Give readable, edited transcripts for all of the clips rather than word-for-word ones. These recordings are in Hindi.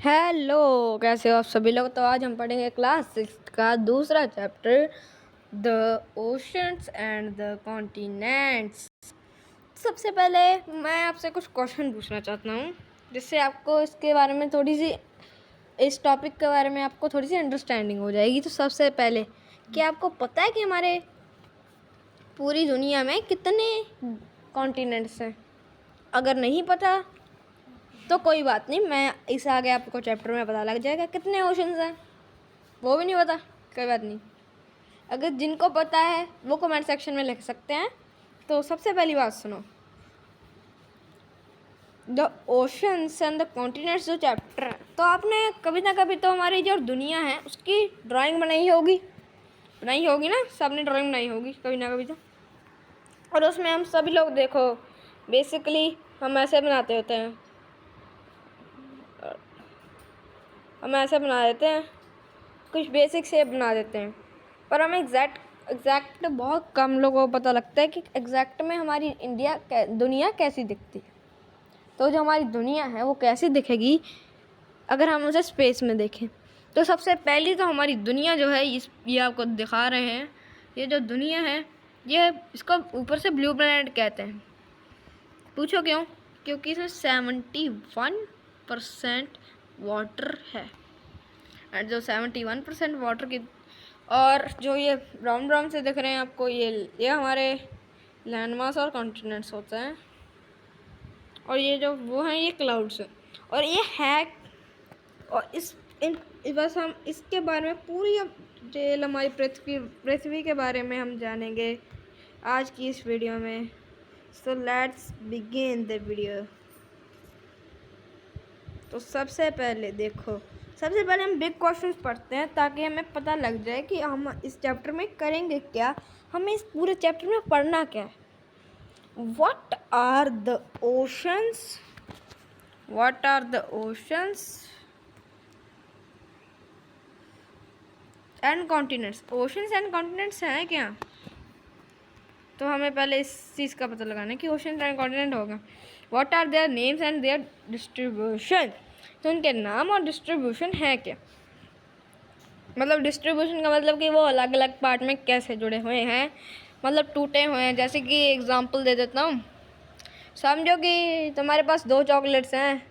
हेलो, कैसे हो आप सभी लोग। तो आज हम पढ़ेंगे क्लास 6 का दूसरा chapter, the oceans and the continents. सबसे पहले मैं आपसे कुछ क्वेश्चन पूछना चाहता हूँ, जिससे आपको इसके बारे में इस टॉपिक के बारे में आपको थोड़ी सी अंडरस्टैंडिंग हो जाएगी। तो सबसे पहले, क्या आपको पता है कि हमारे पूरी दुनिया में कितने कॉन्टिनेंट्स हैं? अगर नहीं पता तो कोई बात नहीं, मैं इस आगे आपको चैप्टर में पता लग जाएगा। कितने ओशंस हैं वो भी नहीं पता, कोई बात नहीं। अगर जिनको पता है वो कमेंट सेक्शन में लिख सकते हैं। तो सबसे पहली बात सुनो, the oceans and the continents जो चैप्टर है, तो आपने कभी ना कभी तो हमारी जो दुनिया है उसकी ड्राइंग बनाई होगी ना, सबने ड्राइंग बनाई होगी कभी ना कभी तो। और उसमें हम सभी लोग देखो, बेसिकली हम ऐसे बनाते होते हैं, हम ऐसे बना देते हैं, कुछ बेसिक शेप बना देते हैं, पर हमें एग्जैक्ट बहुत कम लोगों को पता लगता है कि एग्जैक्ट में हमारी दुनिया कैसी दिखती है। तो जो हमारी दुनिया है वो कैसी दिखेगी अगर हम उसे स्पेस में देखें। तो सबसे पहली तो हमारी दुनिया जो है, ये आपको दिखा रहे हैं, ये जो दुनिया है ये इसको ऊपर से ब्लू प्लैनेट कहते हैं। पूछो क्यों? क्योंकि इसमें 71% वाटर है, और जो 71% वाटर की, और जो ये ब्राउन ब्राउन से दिख रहे हैं आपको, ये हमारे लैंडमास और कॉन्टिनेंट्स होते हैं, और ये जो वो हैं ये क्लाउड्स हैं, और ये है। और बस हम इसके बारे में पूरी डिटेल हमारी पृथ्वी के बारे में हम जानेंगे आज की इस वीडियो में। So let's begin the video. तो सबसे पहले हम बिग क्वेश्चंस पढ़ते हैं, ताकि हमें पता लग जाए कि हम इस चैप्टर में करेंगे क्या, हमें इस पूरे चैप्टर में पढ़ना क्या है। What are the oceans? What are the oceans and continents? Oceans and continents हैं क्या? तो हमें पहले इस चीज़ का पता लगाना है कि ओशन एंड कॉन्टिनेंट होगा। What are their names and their distribution? तो उनके नाम और डिस्ट्रीब्यूशन है क्या? मतलब डिस्ट्रीब्यूशन का मतलब कि वो अलग अलग पार्ट में कैसे जुड़े हुए हैं, मतलब टूटे हुए हैं। जैसे कि एग्जांपल दे देता हूँ, समझो कि तुम्हारे पास 2 चॉकलेट्स हैं,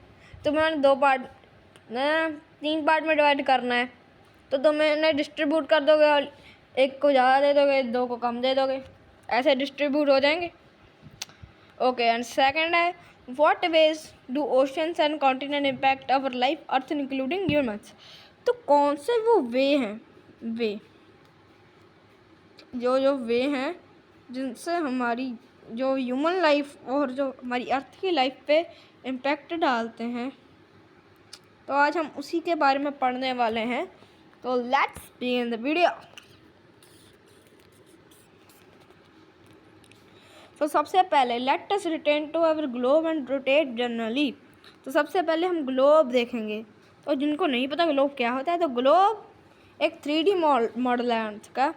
तुम्हें 3 पार्ट में डिवाइड करना है, तो तुम इन्हें डिस्ट्रीब्यूट कर दोगे, और एक को ज़्यादा दे दोगे, 2 को कम दे दोगे, ऐसे डिस्ट्रीब्यूट हो जाएंगे। ओके, एंड सेकंड है, what ways do oceans and continent impact our life earth including humans? तो कौन से वो वे हैं, जो वे हैं जिनसे हमारी जो ह्यूमन लाइफ और जो हमारी अर्थ की लाइफ पे इम्पैक्ट डालते हैं। तो आज हम उसी के बारे में पढ़ने वाले हैं। तो लेट्स बिगिन द वीडियो। तो सबसे पहले let us return to our globe and rotate generally. तो सबसे पहले हम ग्लोब देखेंगे। तो जिनको नहीं पता ग्लोब क्या होता है, तो ग्लोब एक 3D मॉडल है अर्थ का।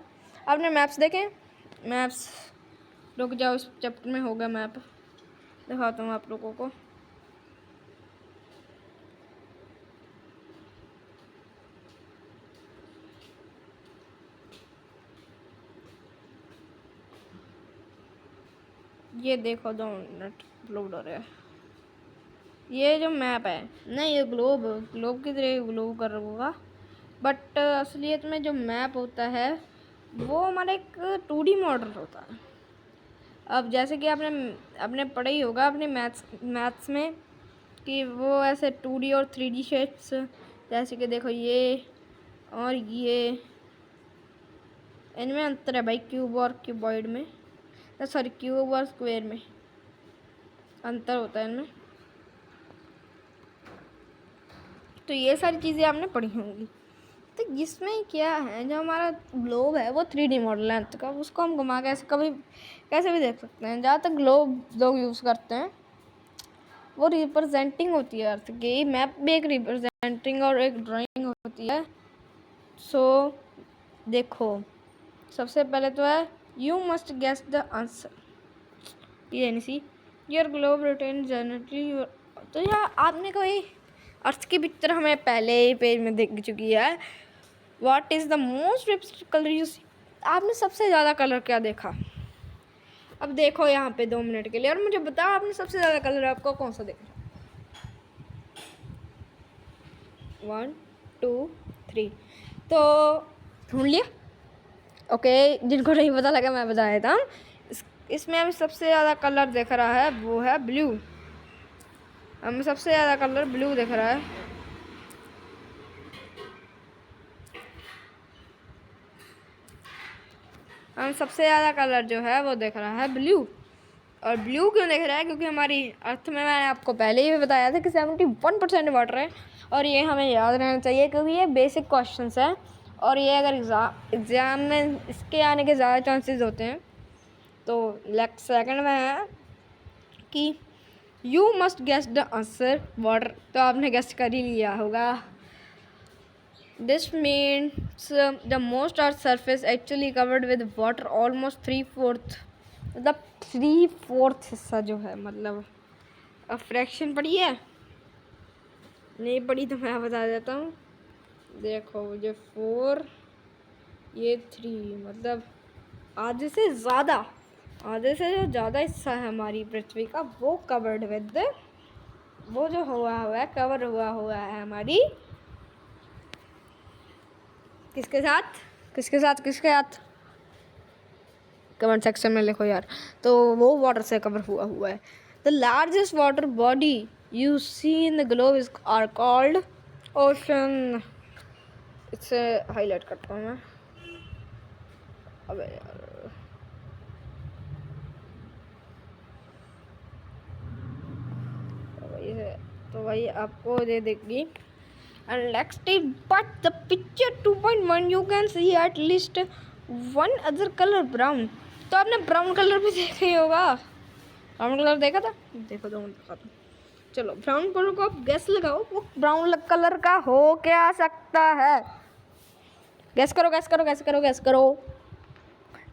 आपने मैप्स देखें? मैप्स, रुक जाओ, इस चैप्टर में होगा मैप, दिखाता हूँ आप लोगों को। ये देखो, 2 मिनट लोड हो रहा है। ये जो मैप है, नहीं ये ग्लोब की तरह ग्लोब कर होगा, बट असलियत में जो मैप होता है वो हमारा एक 2D मॉडल होता है। अब जैसे कि आपने पढ़ा ही होगा अपने मैथ्स में कि वो ऐसे 2D और 3D शेप्स, जैसे कि देखो ये और ये, इनमें अंतर है भाई, क्यूब और क्यूबॉइड में, सॉरी क्यूब और स्क्वायर में अंतर होता है इनमें। तो ये सारी चीज़ें आपने पढ़ी होंगी। तो इसमें क्या है, जो हमारा ग्लोब है वो 3D मॉडल है अर्थ का, उसको हम घुमा के कैसे भी देख सकते हैं। ज़्यादातर ग्लोब लोग यूज़ करते हैं, वो रिप्रेजेंटिंग होती है अर्थ की। मैप भी एक रिप्रेजेंटिंग और एक ड्राइंग होती है। सो देखो, सबसे पहले तो है you must guess the answer, ये नहीं see your globe retain generally. तो यार आपने कोई अर्थ की पिक्चर हमें पहले ही पेज में दिख चुकी है। What is the most repeated colour you see? आपने सबसे ज़्यादा कलर क्या देखा? अब देखो यहाँ पे 2 मिनट के लिए और मुझे बताओ आपने सबसे ज़्यादा कलर आपको कौन सा देखा? 1 2 3 तो ढूंढ लिया। ओके, जिनको नहीं पता लगा मैं बता देता हूँ। इसमें हमें सबसे ज़्यादा कलर दिख रहा है वो है ब्लू। हमें सबसे ज़्यादा कलर ब्लू दिख रहा है। हमें सबसे ज़्यादा कलर जो है वो दिख रहा है ब्लू। और ब्लू क्यों दिख रहा है? क्योंकि हमारी अर्थ में मैंने आपको पहले ही बताया था कि 71% वाटर है। और ये हमें याद रहना चाहिए क्योंकि ये बेसिक क्वेश्चंस हैं और ये अगर एग्ज़ाम में इसके आने के ज़्यादा चांसेस होते हैं। तो सेकंड में है कि you must guess the answer water. तो आपने गेस कर ही लिया होगा। This means the most earth surface actually covered with water almost 3/4। मतलब 3/4 हिस्सा जो है, मतलब अब फ्रैक्शन पढ़ी है? नहीं पढ़ी तो मैं बता देता हूँ। देखो ये 4 ये 3, मतलब आधे से ज़्यादा, आधे से जो ज़्यादा हिस्सा है हमारी पृथ्वी का वो कवर्ड विद, वो जो हुआ है कवर हुआ है हमारी किसके साथ किसके साथ किसके साथ कमेंट सेक्शन में लिखो यार। तो वो वाटर से कवर हुआ है। The largest water body you see in the globe is are called ocean. इसे हाईलाइट करता हूँ मैं। अबे यार, तो वही आपको दे देगी। And next is, but the picture 2.1 you can see at least one other color brown। तो आपने ब्राउन कलर भी देखा ही होगा। ब्राउन कलर देखा था? देखो तो दिखा दो। चलो ब्राउन कलर को आप गैस लगाओ, वो ब्राउन कलर का हो क्या सकता है? गैस करो गैस करो गैस करो गैस करो।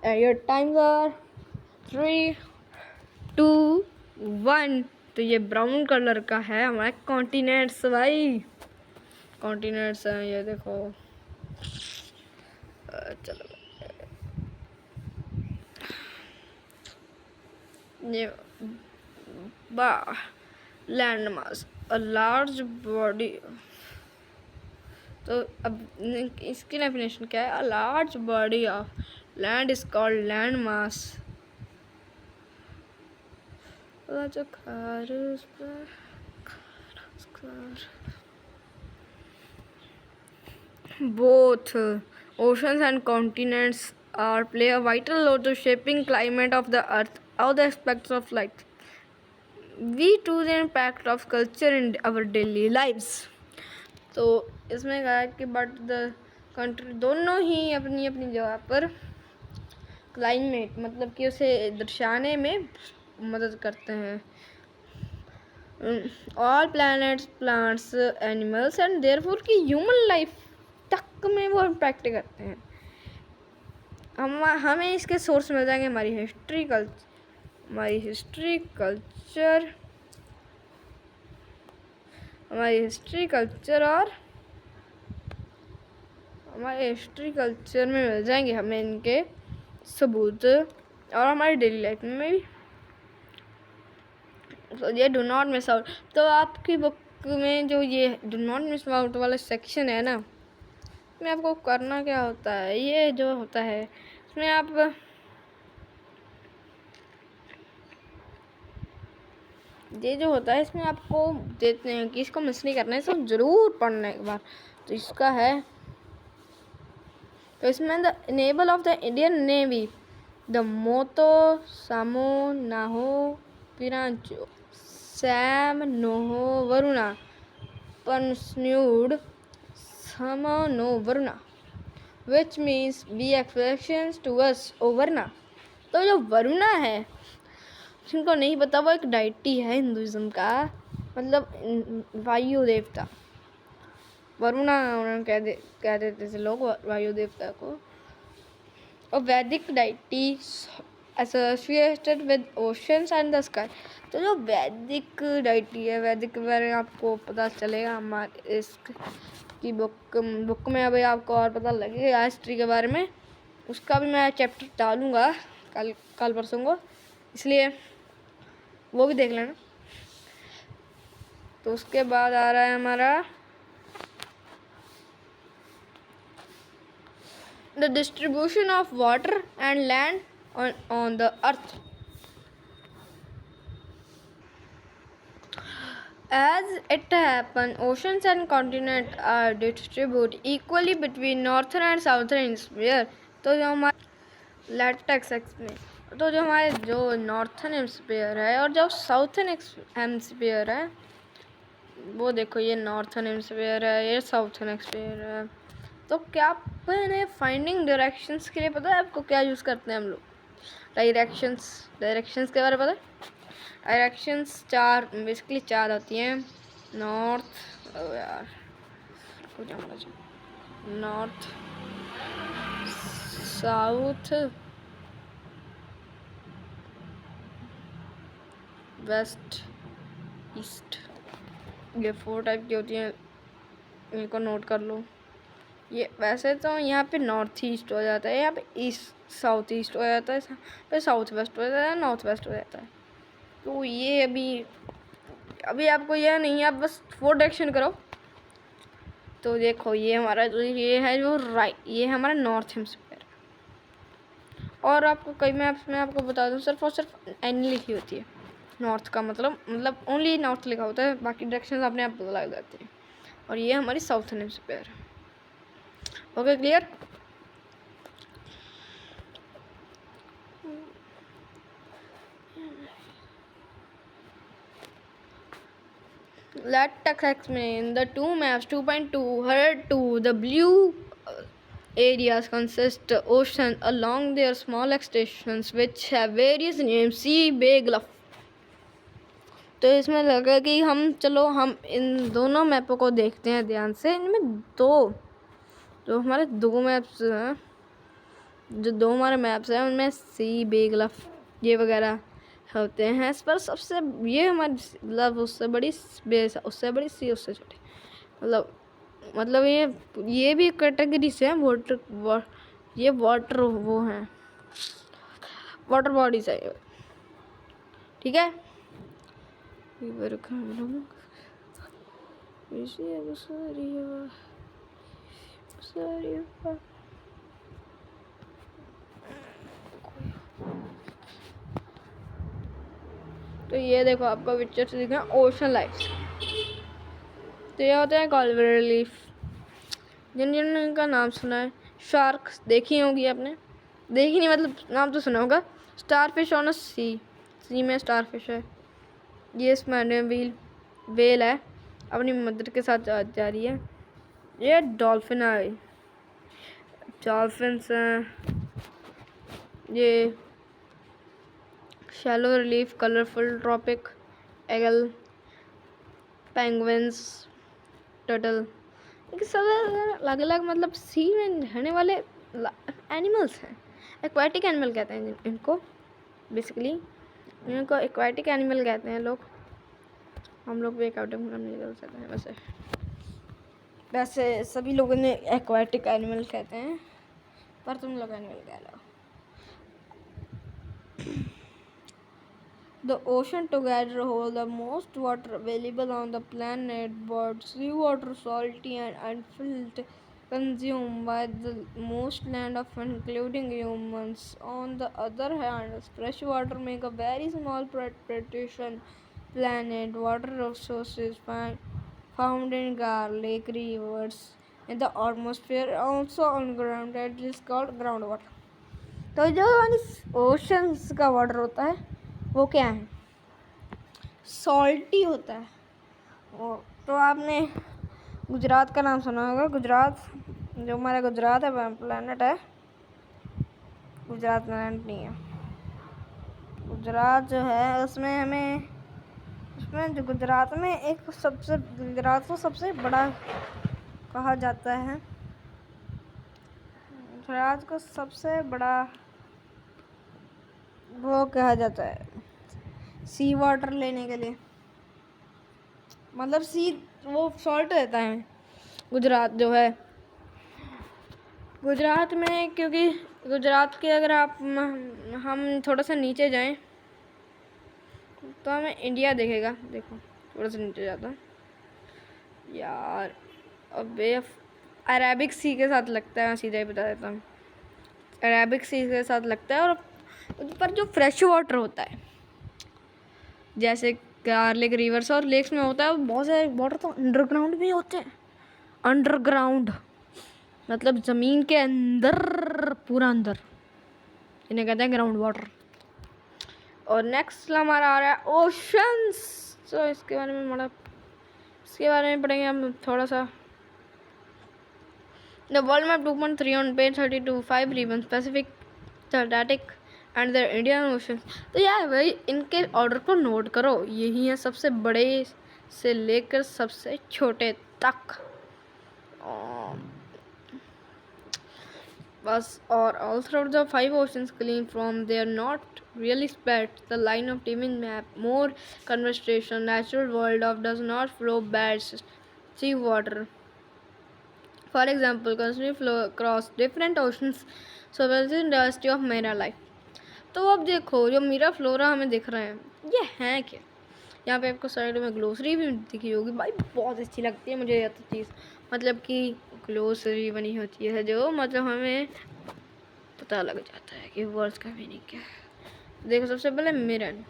Your times are 3 2 1। तो ये ब्राउन कलर का है हमारे कॉन्टिनेंट्स भाई। कॉन्टिनेंट्स हैं ये देखो। चलो ये land mass a large body. तो अब इसकी डेफिनेशन क्या है? A large body of land is called land mass. Both oceans and continents are play a vital role to shaping climate of the earth, all the aspects of life. We to the impact of culture in our daily lives। तो इसमें कहा है कि बट द कंट्री दोनों ही अपनी अपनी जगह पर क्लाइमेट मतलब कि उसे दर्शाने में मदद करते हैं। All planets plants animals and therefore की ह्यूमन लाइफ तक में वो इम्पैक्ट करते हैं। हमें इसके सोर्स मिल जाएंगे हमारी हिस्ट्री कल्चर हमारी हिस्ट्री कल्चर और हमारे हिस्ट्री कल्चर में मिल जाएंगे हमें इनके सबूत, और हमारी डेली लाइफ में भी। तो ये डू नॉट मिस आउट। तो आपकी बुक में जो ये डू नॉट मिस आउट वाला सेक्शन है ना, इसमें आपको करना क्या होता है? ये जो होता है इसमें आप ये जो होता है इसमें आपको देते हैं कि इसको मिस नहीं करना है, इसको ज़रूर पढ़ना है एक बार। तो इसका है, तो इसमें the naval of the Indian navy the motto सामो नाहो पिरांचो सैम नोहो वरुणा पन्स्न्यूड समो नो Varuna which means be expressions to us O Varuna. तो जो वरुणा है, जिनको नहीं पता, वो एक डाइटी है हिंदुइज्म का, मतलब वायु देवता। वरुणा उन्होंने कह देते थे लोग वायु देवता को। और वैदिक deity associated with oceans and the sky. तो जो वैदिक डाइटी है, वैदिक के बारे में आपको पता चलेगा हमारे इसकी बुक में। अभी आपको और पता लगेगा हिस्ट्री के बारे में, उसका भी मैं चैप्टर डालूँगा कल परसों को, इसलिए वो भी देख लेना। तो उसके बाद आ रहा है हमारा the distribution of water and land on the earth. As it happens, oceans and continents are distributed equally between northern and southern hemisphere। तो जो हमारे लैटेक्स में, तो जो हमारे जो नॉर्थन हेमस्फीयर है और जो साउथर्न हेमस्फीयर है, वो देखो ये नॉर्थन हेमस्फीयर है, ये साउथर्न हेमस्फीयर है। तो क्या आपने फाइंडिंग डायरेक्शंस के लिए पता है आपको क्या यूज़ करते हैं हम लोग? डायरेक्शंस के बारे में पता है? डायरेक्शंस बेसिकली चार होती हैं। North, north, south, west, east. ये 4 टाइप की होती हैं, इनको नोट कर लो। ये वैसे तो यहाँ पे नॉर्थ ईस्ट हो जाता है, यहाँ पे ईस्ट साउथ ईस्ट हो जाता है, पे साउथ वेस्ट हो जाता है, नॉर्थ वेस्ट हो जाता है। तो ये अभी आपको यह नहीं है, आप बस 4 डायरेक्शन करो। तो देखो ये हमारा जो ये है जो राइट, ये हमारा नॉर्थ हेमस्फीयर। और आपको कई मैप्स में आपको बता दूँ, सिर्फ और सिर्फ एन लिखी होती है। नॉर्थ का मतलब ओनली नॉर्थ लिखा होता है, बाकी डायरेक्शन अपने आप पता लग जाते हैं। और ये हमारी साउथर्न हेमस्फीयर है। Okay, clear? Let's explain the two maps 2.2 head to the blue areas consist ocean along their small extensions which have various names, sea, bay, gulf। तो इसमें लगा कि हम इन दोनों मैपों को देखते हैं ध्यान से। इनमें जो हमारे दो मैप्स हैं, जो दो हमारे मैप्स हैं, उनमें सी, बे, गल्फ ये वगैरह होते हैं। इस पर सबसे ये हमारी मतलब उससे बड़ी बेस, उससे बड़ी सी, उससे छोटी, मतलब ये भी कैटेगरी से हैं। ये वाटर वो हैं, वाटर बॉडीज है, ठीक है। तो ये देखो आपको पिक्चर से दिख रहा है ओशन लाइफ। तो ये होते हैं कॉरल रीफ, जिन का नाम सुना है। शार्क्स देखी होगी आपने, देखी नहीं मतलब नाम तो सुना होगा। स्टारफिश ऑन अ सी में स्टारफिश है। ये स्पैनियल वेल है, अपनी मदर के साथ जा रही है। ये डॉल्फिन है, डॉल्फिन्स हैं। ये shallow relief, colourful tropic, eagle, penguins, turtle, सब अलग अलग मतलब सी में रहने वाले एनिमल्स हैं। एक्वाटिक एनिमल कहते हैं इनको, बेसिकली इनको एक्वाटिक एनिमल कहते हैं लोग। हम लोग भी एक्वाटिक एनिमल बोल सकते हैं। वैसे सभी लोगों ने एक्वाटिक एनिमल कहते हैं, पर तुम लोग एनिमल कह लो। The ocean together hold the most water available on the planet, but seawater, salty and unfiltered, consumed by the most land of including humans. On the other hand, fresh water make a very small proportion planet water resources found in lake, rivers, in the atmosphere, also on ground, that is called groundwater। तो जो ओशंस का वाटर होता है वो क्या है? सॉल्टी होता है वो। तो आपने गुजरात का नाम सुना होगा। गुजरात, जो हमारा गुजरात है प्लेनेट है, गुजरात प्लेनेट नहीं है। गुजरात जो है उसमें जो गुजरात में गुजरात को सबसे बड़ा कहा जाता है। गुजरात को सबसे बड़ा वो कहा जाता है सी वाटर लेने के लिए, मतलब सी वो सॉल्ट रहता है गुजरात जो है, गुजरात में, क्योंकि गुजरात के अगर आप हम थोड़ा सा नीचे जाएं तो हमें इंडिया दिखेगा। देखो थोड़ा सा नीचे जाता यार, अबे अरेबिक सी के साथ लगता है, मैं सीधा ही बता देता हूँ, अरेबिक सी के साथ लगता है। और पर जो फ्रेश वाटर होता है जैसे गार्लिक रिवर्स और लेक्स में होता है, बहुत सारे वाटर तो अंडरग्राउंड भी होते हैं। अंडरग्राउंड मतलब ज़मीन के अंदर, पूरा अंदर, इन्हें कहते हैं ग्राउंड वाटर। और नेक्स्ट हमारा आ रहा है ओशंस। तो इसके बारे में पढ़ेंगे हम थोड़ा सा। The world map 2.3 on page 32, 5 regions, Pacific, Atlantic and the Indian ocean. तो यार भाई इनके ऑर्डर को नोट करो, यही है सबसे बड़े से लेकर सबसे छोटे तक। बस और all throughout the 5 oceans clean from they are not really spread the line of teeming map, more conversation, natural world of does not flow bad sea water. For example, constantly flow across different oceans, so well the diversity of marine life. तो अब देखो जो मीरा फ्लोरा हमें दिख रहे हैं ये हैं क्या। यहाँ पे आपको साइड में ग्लोसरी भी दिखी होगी भाई, बहुत अच्छी लगती है मुझे यह चीज़, मतलब कि ग्लोसरी बनी होती है जो मतलब हमें पता लग जाता है कि वर्ड्स का मीनिंग क्या है। देखो सबसे पहले मिरन,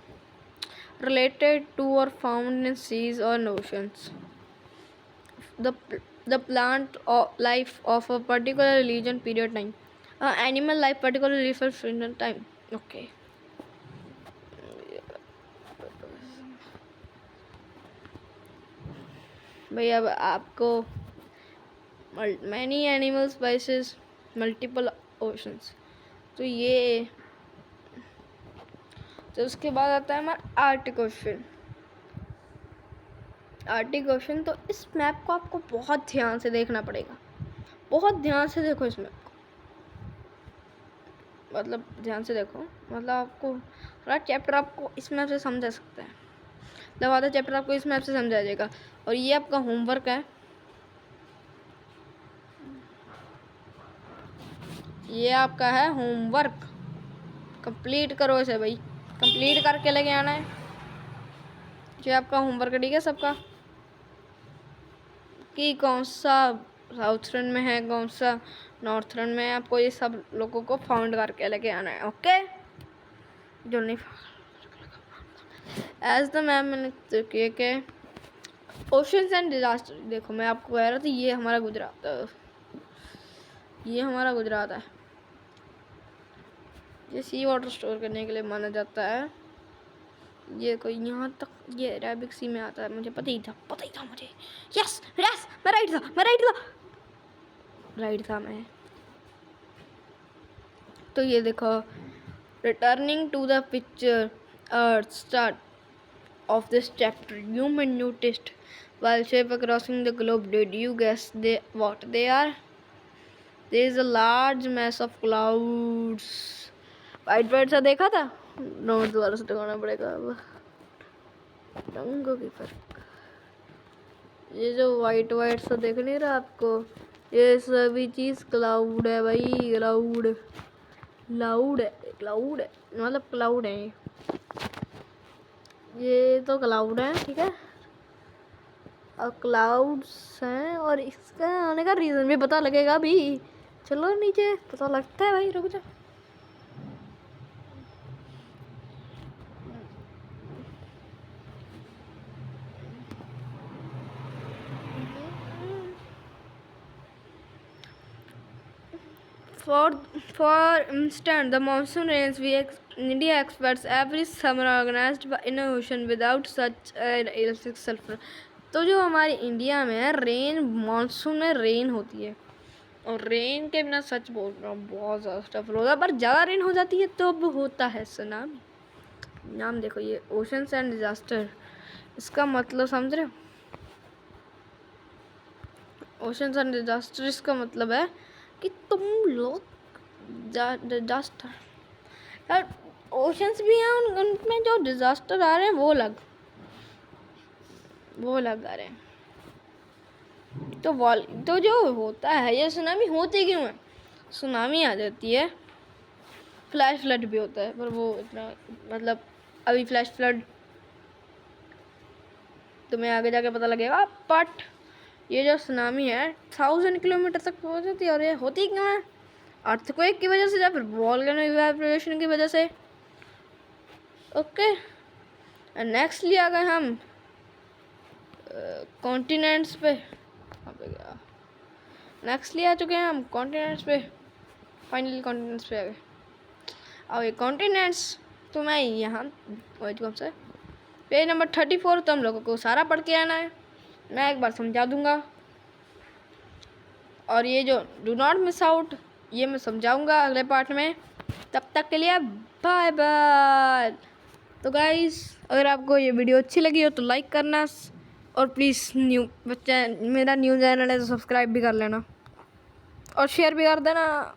रिलेटेड टू और फाउंड इन सीज और oceans, the plant or life of a particular region period time, animal life particularly for certain time. Okay. भाई अब आपको many animal spices multiple oceans, तो ये, तो उसके बाद आता है हमारा आर्टिक ओशन। आर्टिक ओशन, तो इस मैप को आपको बहुत ध्यान से देखना पड़ेगा, बहुत ध्यान से देखो इस मैप को, मतलब ध्यान से देखो, मतलब आपको पूरा चैप्टर आपको इस मैप से समझा सकता है, मतलब आधा चैप्टर आपको इस मैप से समझा जाएगा। और ये आपका होमवर्क है, ये आपका है होमवर्क, कंप्लीट करो इसे भाई, कंप्लीट करके लेके आना है। जो आपका होमवर्क है ठीक है सबका, कि कौन सा साउथर्न में है कौन सा नॉर्थर्न में है, आपको ये सब लोगों को फाउंड करके लेके आना है। ओके जो नहीं एज द मैम मैंने के ओशंस एंड डिजास्टर। देखो मैं आपको कह रहा था ये हमारा गुजरात, ये हमारा गुजरात है, ये सी वाटर स्टोर करने के लिए माना जाता है। ये कोई यहाँ तक ये अरेबिक सी में आता है, मुझे पता ही था मुझे। यस यस मैं राइट था मैं। तो ये देखो, returning to the picture earth start of this chapter, you may noticed while ship crossing the globe, did you guess what they are? There is a large mass of clouds. White bird सा देखा था, नोट दोबारा से लगाना पड़ेगा अब, रंगों की फर्क। ये जो वाइट सा देख नहीं रहा आपको, ये सभी चीज़ क्लाउड है भाई, क्लाउड है मतलब क्लाउड है, ये तो क्लाउड है ठीक है, और क्लाउड्स हैं, और इसका आने का रीज़न भी पता लगेगा अभी, चलो नीचे पता लगता है भाई, रुक जा। For instance, the monsoon rains India experts every summer organized in an ocean without such electric sulfur। तो जो हमारे इंडिया में है रेन, मानसून में रेन होती है, और रेन के बिना सच बोल रहा हूँ बहुत ज़्यादा स्टफ होता है, पर ज़्यादा रेन हो जाती है तो अब होता है सुनामी। नाम देखो ये ओशंस एंड डिजास्टर, इसका मतलब समझ रहे हो, ओशंस एंड डिजास्टर इसका मतलब है कि तुम लोग डिजास्टर, यार ओशंस भी हैं, उनमें जो डिज़ास्टर आ रहे हैं वो अलग आ रहे हैं। तो जो होता है, ये सुनामी होती क्यों है? सुनामी आ जाती है, फ्लैश फ्लड भी होता है, पर वो इतना मतलब अभी फ्लैश फ्लड तुम्हें आगे जाके पता लगेगा। बट ये जो सुनामी है 1000 किलोमीटर तक पहुंच जाती है, और ये होती क्यों है? अर्थक्वेक की वजह से या फिर वॉल्केनो इवेपोरेशन की वजह से। ओके, नेक्स्टली आ गए हम कॉन्टिनेंट्स पे। नेक्स्टली आ चुके हैं हम कॉन्टिनेंट्स पे, फाइनली कॉन्टिनेंट्स पे आ गए। अब ये कॉन्टिनेंट्स तो मैं यहाँ कौन सा पेज नंबर 34, तो हम लोगों को सारा पढ़ के आना है, मैं एक बार समझा दूंगा। और ये जो डू नॉट मिस आउट, ये मैं समझाऊंगा अगले पार्ट में। तब तक के लिए बाय बाय। तो गाइस, अगर आपको ये वीडियो अच्छी लगी हो तो लाइक करना, और प्लीज़ मेरा न्यू चैनल है तो सब्सक्राइब भी कर लेना और शेयर भी कर देना।